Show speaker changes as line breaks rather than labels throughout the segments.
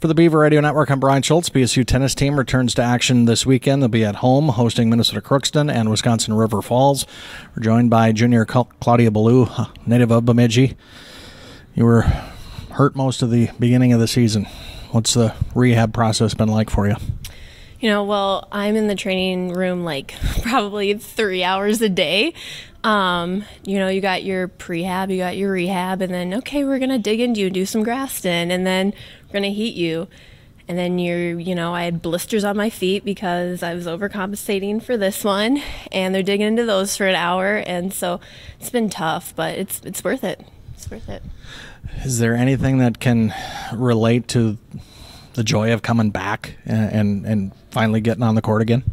For the Beaver Radio Network, I'm Brian Schultz. BSU tennis team returns to action this weekend. They'll be at home hosting Minnesota Crookston and Wisconsin River Falls. We're joined by junior Claudia Bellew, native of Bemidji. You were hurt most of the beginning of the season. What's the rehab process been like for you?
Well, I'm in the training room like probably 3 hours a day. You got your prehab, you got your rehab, and then, okay, we're going to dig into you, do some Graston, and then we're going to heat you. And then I had blisters on my feet because I was overcompensating for this one, and they're digging into those for an hour. And so it's been tough, but it's worth it. It's worth it.
Is there anything that can relate to the joy of coming back and finally getting on the court again?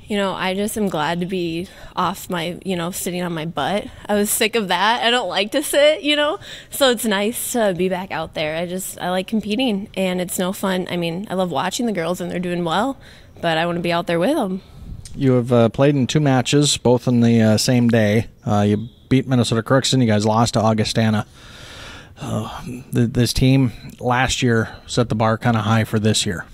I just am glad to be off my, sitting on my butt. I was sick of that. I don't like to sit, so it's nice to be back out there. I like competing, and it's no fun. I love watching the girls, and they're doing well, but I want to be out there with them.
You have played in 2 matches, both on the same day. You beat Minnesota Crookston. You guys lost to Augustana. This team last year set the bar kind of high for this year.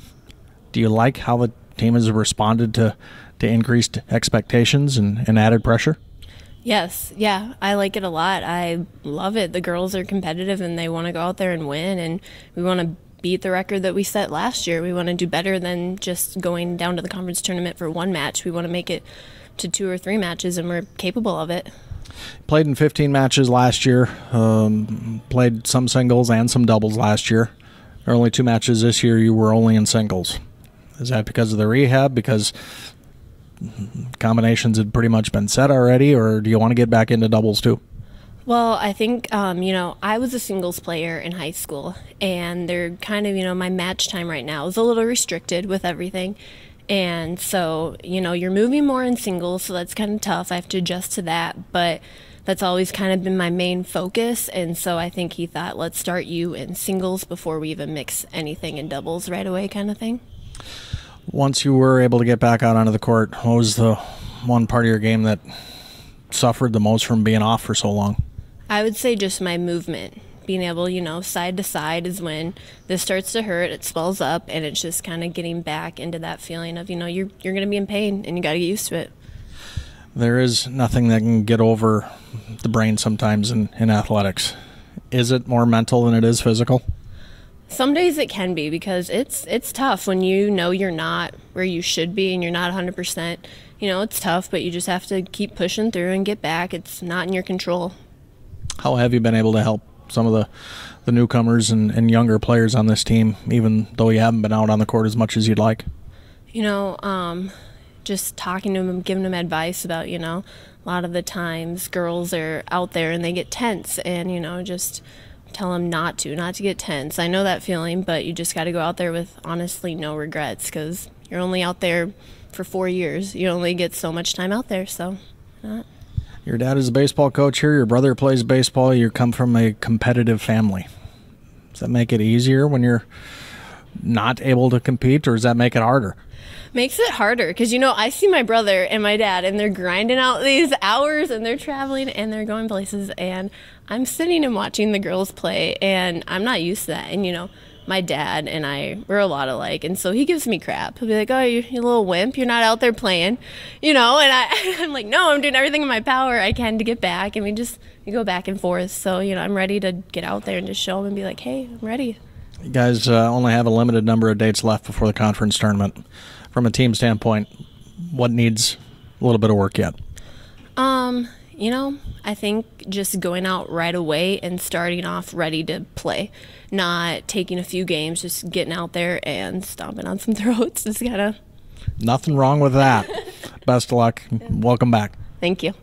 Do you like how the team has responded to increased expectations and added pressure?
Yes, yeah, I like it a lot. I love it. The girls are competitive and they want to go out there and win, and we want to beat the record that we set last year. We want to do better than just going down to the conference tournament for 1 match. We want to make it to 2 or 3 matches, and we're capable of it.
Played in 15 matches last year, played some singles and some doubles last year. There are only 2 matches this year. You were only in singles. Is that because of the rehab, because combinations had pretty much been set already, or do you want to get back into doubles too?
Well, I think, I was a singles player in high school, and they're kind of, my match time right now is a little restricted with everything. And so, you're moving more in singles, so that's kind of tough. I have to adjust to that, but that's always kind of been my main focus. And so I think he thought, let's start you in singles before we even mix anything in doubles right away kind of thing.
Once you were able to get back out onto the court, what was the one part of your game that suffered the most from being off for so long?
I would say just my movement. Being able, side to side is when this starts to hurt, it swells up, and it's just kind of getting back into that feeling of, you're going to be in pain, and you got to get used to it.
There is nothing that can get over the brain sometimes in athletics. Is it more mental than it is physical?
Some days it can be, because it's tough when you're not where you should be and you're not 100%. It's tough, but you just have to keep pushing through and get back. It's not in your control. How
have you been able to help some of the newcomers and younger players on this team, even though you haven't been out on the court as much as you'd like?
Just talking to them, giving them advice about, a lot of the times girls are out there and they get tense, and, just tell them not to get tense. I know that feeling, but you just got to go out there with honestly no regrets, because you're only out there for 4 years. You only get so much time out there, so not.
Your dad is a baseball coach here. Your brother plays baseball. You come from a competitive family. Does that make it easier when you're not able to compete, or does that make it harder?
Makes it harder, because, I see my brother and my dad, and they're grinding out these hours, and they're traveling, and they're going places, and I'm sitting and watching the girls play, and I'm not used to that. And, my dad and we're a lot alike, and so he gives me crap. He'll be like, oh, you little wimp, you're not out there playing, and I'm like, no, I'm doing everything in my power I can to get back, and we go back and forth. So, I'm ready to get out there and just show them and be like, hey, I'm ready.
You guys only have a limited number of dates left before the conference tournament. From a team standpoint, what needs a little bit of work yet?
I think just going out right away and starting off ready to play, not taking a few games, just getting out there and stomping on some throats. Nothing
wrong with that. Best of luck.
Yeah.
Welcome back.
Thank you.